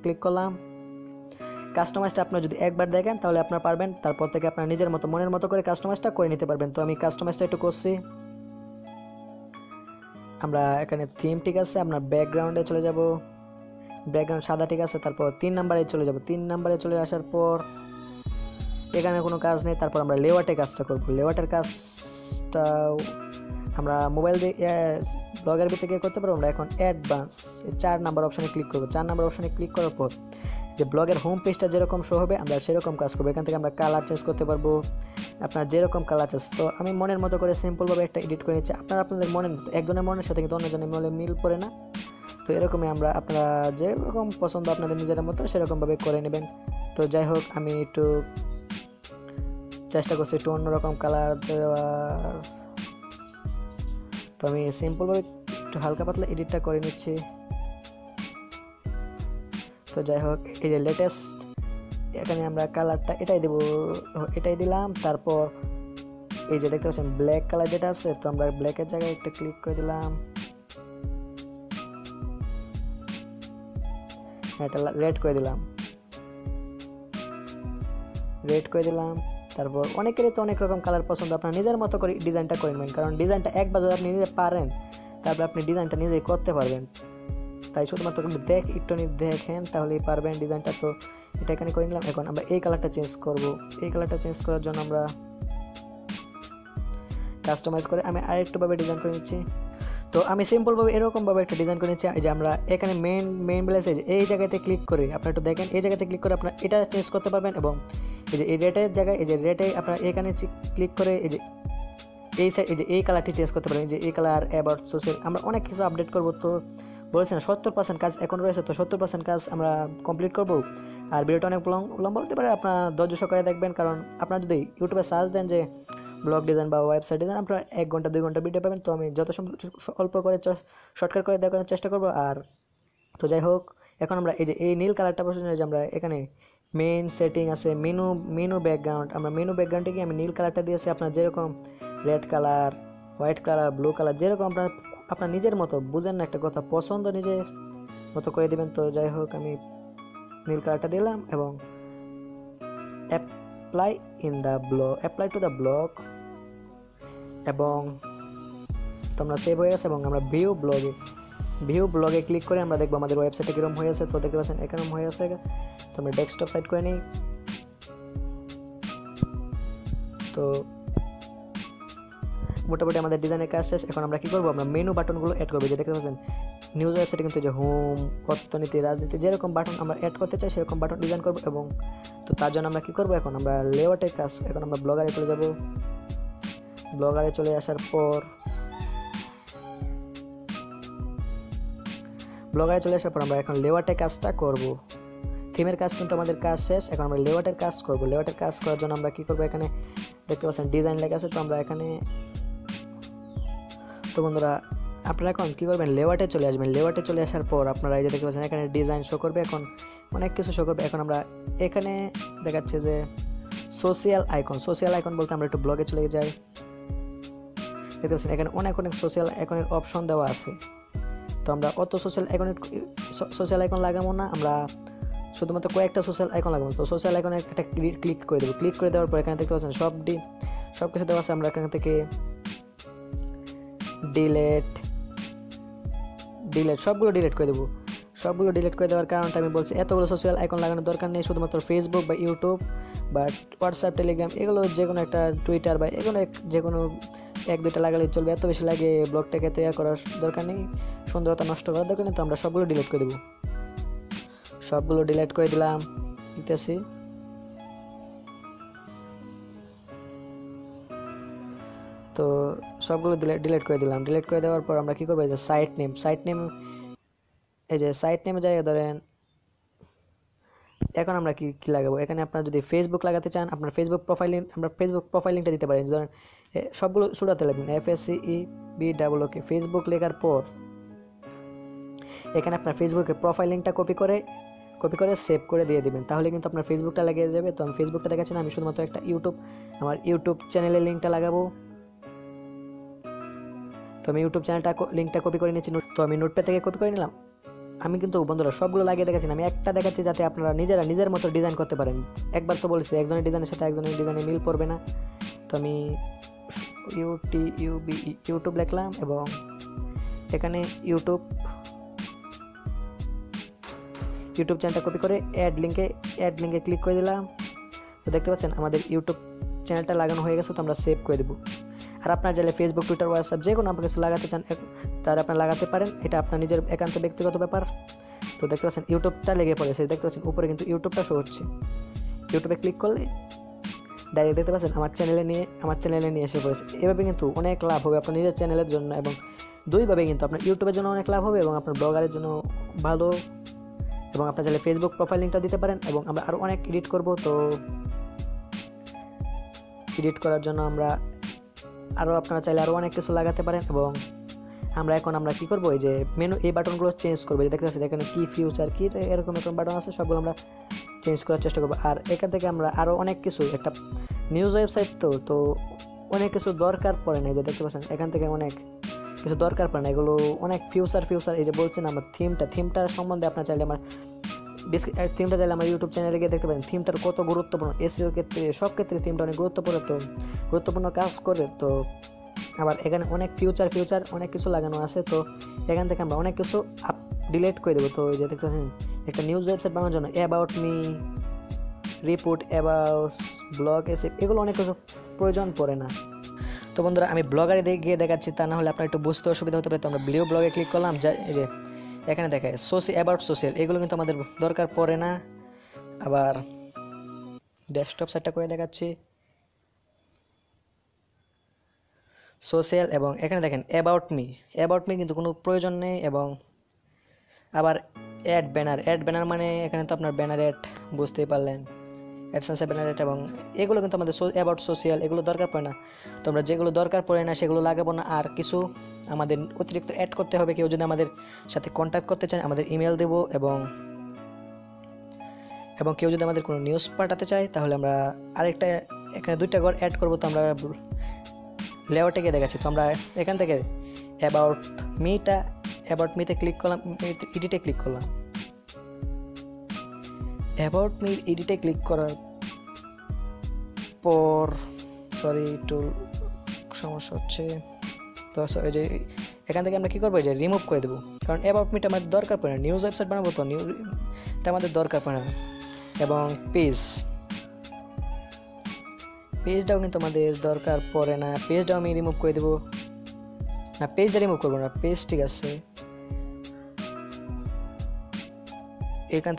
Click করলাম। কাস্টমাইজটা আপনারা যদি একবার দেখেন তাহলে আপনারা পারবেন, তারপর থেকে আপনার নিজের মতো মনের মতো করে কাস্টমাইজটা করে নিতে পারবেন। তো আমি কাস্টমাইজটা একটু করছি। আমরা এখানে থিম ঠিক আছে, আপনার ব্যাকগ্রাউন্ডে চলে যাব, ব্যাকগ্রাউন্ড সাদা ঠিক আছে। তারপর 3 নম্বরে চলে যাব, 3 নম্বরে চলে আসার পর এখানে কোনো কাজ নেই। তারপর আমরা লেআউটে কাজটা করব। লেআউটের কাজটা আমরা মোবাইল দিয়ে ব্লগের ভিতরে গিয়ে করতে পারবো। আমরা এখন অ্যাডভান্স 4 নাম্বার অপশানে ক্লিক করব। 4 নাম্বার অপশানে ক্লিক করার পর যে ব্লগের হোম পেজটা যেরকম শো হবে আমরা সেরকম কাজ করবো। এখান থেকে আমরা কালার চেঞ্জ করতে পারবো, আপনার যেরকম কালার চেঞ্জ। তো আমি মনের মতো করে সিম্পলভাবে একটা এডিট করে নিচ্ছি। আপনাদের মনের মতো, একজনের মনের সাথে কিন্তু অন্যজনের মনে মিল পড়ে না। তো এরকমই আপনারা যেরকম পছন্দ আপনাদের নিজের মতো সেরকমভাবে করে নেবেন। তো যাই হোক, আমি একটু চেষ্টা করছি একটু অন্যরকম কালার দেওয়ার। তো আমি সিম্পলভাবে একটু হালকা পাতলা এডিটটা করে নিচ্ছি। তো যাই হোক, এই যে লেটেস্ট এখানে আমরা কালারটা এটাই দেব, এটাই দিলাম। তারপর এই যে দেখতে পাচ্ছেন ব্ল্যাক কালার যেটা আছে, তো আমরা ব্ল্যাকের জায়গায় একটা ক্লিক করে দিলাম, এটা রেড করে দিলাম, রেড করে দিলাম। তারপর অনেকেরই তো অনেক রকম কালার পছন্দ, আপনার নিজের মতো করে ডিজাইনটা করে নেবেন, কারণ ডিজাইনটা একবার যদি আপনি নিজে পারেন তারপর আপনি ডিজাইনটা নিজেই করতে পারবেন। তাই শুধুমাত্র একটু দেখেন তাহলেই পারবেন ডিজাইনটা। তো এটা এখানে করে নিলাম। এখন আমরা এই কালারটা চেঞ্জ করব। এই কালারটা চেঞ্জ করার জন্য আমরা কাস্টমাইজ করে আমি আরেকটুভাবে ডিজাইন করে নিচ্ছি। তো আমি সিম্পলভাবে এরকমভাবে একটা ডিজাইন করে নিচ্ছি। এই যে আমরা এখানে মেইন ব্যালেন্স এই জায়গাতে ক্লিক করে আপনারা একটু দেখেন, এই জায়গাতে ক্লিক করে আপনারা এটা চেঞ্জ করতে পারবেন। এবং এই যে এই রেটের জায়গায় এই যে রেটে আপনারা এখানে ক্লিক করে এই যে এই সাইড এই যে এই কালারটি চেঞ্জ করতে পারেন। যে এই কালার অ্যাবাউট সোশ্যাল আমরা অনেক কিছু আপডেট করব। তো বলেছি না 70% কাজ এখন রয়েছে, তো 70% কাজ আমরা কমপ্লিট করব। আর ভিডিওটা অনেক লম্বা হতে পারে, আপনারা ধৈর্য সহকারে দেখবেন। কারণ আপনারা যদি ইউটিউবে সার্চ দেন যে ব্লগ ডিজাইন বা ওয়েবসাইট ডিজাইন, আপনারা 1 ঘন্টা 2 ঘন্টা ভিডিও পাবেন। তো আমি যত অল্প করে শর্টকাট করে দেখানোর চেষ্টা করব। আর তো যাই হোক, এখন আমরা এই যে এই নীল কালারটা পছন্দ, যে আমরা এখানে মেইন সেটিং আছে মেনু ব্যাকগ্রাউন্ড, আমরা মেনু ব্যাকগ্রাউন্ডে গিয়ে আমি নীল কালারটা দিয়েছি। আপনার যেরকম red colour, white colour, blue colour যেরকম আপনার নিজের মতো, বুঝেন না একটা কথা, পছন্দ নিজের মতো করে দিবেন। তো যাই হোক, আমি নীল কালারটা দিলাম এবং অ্যাপ্লাই টু দ্য ব্লগ এবং তোমরা সেভ হয়ে গেছে। এবং আমরা ভিউ ব্লগে ক্লিক করে আমরা দেখবো আমাদের ওয়েবসাইটে কীরকম হয়ে আছে। তো দেখতে পাচ্ছেন এরকম হয়ে আছে। তো আমরা ডেস্কটপ সাইড করে নিই। তো মোটামুটি আমাদের ডিজাইনের কাজ শেষ। এখন আমরা কী করবো, আমরা মেনু বাটনগুলো অ্যাড করবো। যে দেখতে পাচ্ছেন নিউজ ওয়েবসাইটে কিন্তু যে হোম, অর্থনীতি, রাজনীতি যেরকম বাটন আমরা অ্যাড করতে চাই সেরকম বাটন ডিজাইন করবো। এবং তো তার জন্য আমরা কী করবো, এখন আমরা লেআউটের কাজ, এখন আমরা ব্লগারে চলে যাব। ব্লগারে চলে আসার পর আমরা এখন লেআউটের কাজটা করব। থিমের কাজ কিন্তু আমাদের কাজ শেষ, এখন আমরা লেআউটের কাজ করব। লেআউটের কাজ করার জন্য আমরা কী করবো, এখানে দেখতে পাচ্ছেন ডিজাইন লেখা আছে। তো আমরা এখানে, তো বন্ধুরা আপনারা এখন কী করবেন, লেআউটে চলে আসবেন। লেআউটে চলে আসার পর আপনারা এই যে দেখতে পাচ্ছেন এখানে ডিজাইন শো করবে, এখন অনেক কিছু শো করবে। এখন আমরা এখানে দেখাচ্ছে যে সোশ্যাল আইকন বলতে আমরা একটু ব্লগে চলে যাই। দেখতে পাচ্ছেন এখানে অনেক সোশ্যাল আইকনের অপশন দেওয়া আছে। তো আমরা অত সোশ্যাল আইকন লাগাবো না, আমরা শুধুমাত্র কয়েকটা সোশ্যাল আইকন লাগাবো। তো সোশ্যাল আইকনে একটা ক্লিক করে দেবো। ক্লিক করে দেওয়ার পর এখানে দেখতে পাচ্ছেন সব কিছু দেওয়া আছে। আমরা এখান থেকে ডিলেট সবগুলো ডিলিট করে দেবো। সবগুলো ডিলিট করে দেওয়ার কারণটা আমি বলছি, এতগুলো সোশ্যাল আইকন লাগানোর দরকার নেই। শুধুমাত্র ফেসবুক বা ইউটিউব বা হোয়াটসঅ্যাপ, টেলিগ্রাম, এগুলো যে কোনো একটা, টুইটার বা এগুলো যে কোনো 1-2টা লাগালেই চলবে। এত বেশি লাগে ব্লগটাকে তৈরি করার দরকার নেই, সুন্দরতা নষ্ট করার দরকার নেই। তো আমরা সবগুলো ডিলিট করে দেবো। সবগুলো ডিলিট করে দিলাম, দিতেছি। তো সবগুলো ডিলিট করে দিলাম। ডিলিট করে দেওয়ার পর আমরা কী করবো, এই যে সাইট নেম এই যে সাইট নেমে যাই ধরেন। এখন আমরা কি লাগাবো, এখানে আপনারা যদি ফেসবুক লাগাতে চান আপনার ফেসবুক প্রোফাইল লিঙ্কটা দিতে পারেন। ধরেন সবগুলো শুরুতে লাগবেন FACEBOOK, ফেসবুক লেখার পর এখানে আপনার ফেসবুকের প্রোফাইল লিঙ্কটা কপি করে সেভ করে দিয়ে দিবেন, তাহলে কিন্তু আপনার ফেসবুকটা লাগিয়ে যাবে। তো আমি ফেসবুকটা দেখাচ্ছি না, আমি শুধুমাত্র একটা আমার ইউটিউব চ্যানেলের লিঙ্কটা লাগাবো। তো আমি ইউটিউব চ্যানেলটা লিঙ্কটা কপি করে নিচ্ছি। তো আমি নোটপ্যাড থেকে কপি করে নিলাম আমি কিন্তু বন্ধুরা সবগুলো লাগিয়ে দেখাচ্ছি না, আমি একটা দেখাচ্ছি যাতে আপনারা নিজেরা নিজের মতো ডিজাইন করতে পারেন। একবার তো বলছি একজনের ডিজাইনের সাথে একজনের ডিজাইনে মিল পড়বে না। তো আমি ইউটিউব লিখলাম এবং এখানে ইউটিউব চ্যানেলটা কপি করে অ্যাড লিঙ্কে ক্লিক করে দিলাম। তো দেখতে পাচ্ছেন আমাদের ইউটিউব চ্যানেলটা লাগানো হয়ে গেছে। তো আমরা সেভ করে দেবো। আর আপনার চাইলে ফেসবুক, টুইটার, হোয়াটসঅ্যাপ যে কোনো আপনার কিছু লাগাতে চান তার আপনার লাগাতে পারেন, এটা আপনার নিজের একান্ত ব্যক্তিগত ব্যাপার। তো দেখতে পাচ্ছেন ইউটিউবটা লেগে পড়েছে, দেখতে পাচ্ছেন উপরে কিন্তু ইউটিউবটা শো হচ্ছে। ইউটিউবে ক্লিক করলে ডাইরেক্ট দেখতে পাচ্ছেন আমার চ্যানেলে নিয়ে এসে পড়েছে। এভাবে কিন্তু অনেক লাভ হবে আপনার নিজের চ্যানেলের জন্য, এবং দুইভাবে কিন্তু আপনার ইউটিউবের জন্য অনেক লাভ হবে এবং আপনার ব্লগারের জন্য ভালো। এবং আপনার চাইলে ফেসবুক প্রোফাইল লিঙ্কটা দিতে পারেন। এবং আমরা আরও অনেক এডিট করব, তো এডিট করার জন্য আপনারা চাইলে আরও অনেক কিছু লাগাতে পারেন। এবং আমরা কী করবো, এই যে মেনু এই বাটনগুলো চেঞ্জ করবো। দেখতে পাচ্ছি এখানে কি ফিউচার কি এরকম বাটন আছে, সবগুলো আমরা চেঞ্জ করার চেষ্টা করবো। আর এখান থেকে আমরা আরও অনেক কিছু, একটা নিউজ ওয়েবসাইট তো অনেক কিছু দরকার পড়ে না। এই যে দেখতে পাচ্ছেন এখান থেকে অনেক কিছু দরকার পড়ে না, এগুলো অনেক ফিউচার এই যে বলছেন আমার থিমটার সম্বন্ধে আপনার চাইলে আমার থিমটা চাইলে আমার ইউটিউব চ্যানেলে গিয়ে দেখতে পারেন থিমটার কত গুরুত্বপূর্ণ। এসইও ক্ষেত্রে সব ক্ষেত্রে থিমটা অনেক গুরুত্বপূর্ণ কাজ করে। তো আবার এখানে অনেক ফিউচার অনেক কিছু লাগানো আছে। তো এখান থেকে আমরা অনেক কিছু ডিলিট করে দেবো। তো এই যে দেখতে পাচ্ছেন একটা নিউজ ওয়েবসাইট বানানোর জন্য about me, report, about, blog, এগুলো অনেক কিছু প্রয়োজন পড়ে না। তো বন্ধুরা আমি ব্লগারে গিয়ে দেখাচ্ছি, তা না হলে আপনার একটু বুঝতে অসুবিধা হতে পারে। তো আমরা ভিডিও ব্লগে ক্লিক করলাম, এই যে এখানে দেখায় অ্যাবাউট সোশ্যাল, এগুলো কিন্তু আমাদের দরকার পড়ে না। আবার ডেস্কটপ সাইটটা করে দেখাচ্ছি সোশ্যাল, এবং এখানে দেখেন অ্যাবাউট মি কিন্তু কোনো প্রয়োজন নেই। এবং আবার অ্যাড ব্যানার মানে এখানে তো আপনার ব্যানার অ্যাড বুঝতেই পারলেন, অ্যাডসেন্সের ব্যানার অ্যাড, এবং এগুলো কিন্তু আমাদের অ্যাবাউট সোশ্যাল এগুলো দরকার পড়ে না। তো আমরা যেগুলো দরকার পড়ে না সেগুলো লাগাবো না। আর কিছু আমাদের অতিরিক্ত অ্যাড করতে হবে। কেউ যদি আমাদের সাথে কন্ট্যাক্ট করতে চান আমাদের ইমেল দেবো, এবং কেউ যদি আমাদের কোনো নিউজ পাঠাতে চায় তাহলে আমরা আরেকটা এখানে দুইটা ঘর অ্যাড করবো। তো আমরা লেআউটে গিয়ে দেখাচ্ছি। তো আমরা এখান থেকে অ্যাবাউট মিতে ক্লিক করলাম, এডিটে ক্লিক করলাম। অ্যাবাউট মি এডিটে ক্লিক করার পর একটু সমস্যা হচ্ছে। তো এই যে এখান থেকে আমরা কী করবো, এই যে রিমুভ করে দেবো, কারণ অ্যাবাউট মিটা আমাদের দরকার পড়ে না। নিউজ ওয়েবসাইট বানাবো তো এটা আমাদের দরকার পড়ে না। এবং পেজটাও কিন্তু আমাদের দরকার পড়ে না, পেজটাও আমি রিমুভ করে দেবো। না, পেজটা রিমুভ করবো না, পেজ ঠিক আছে। এখান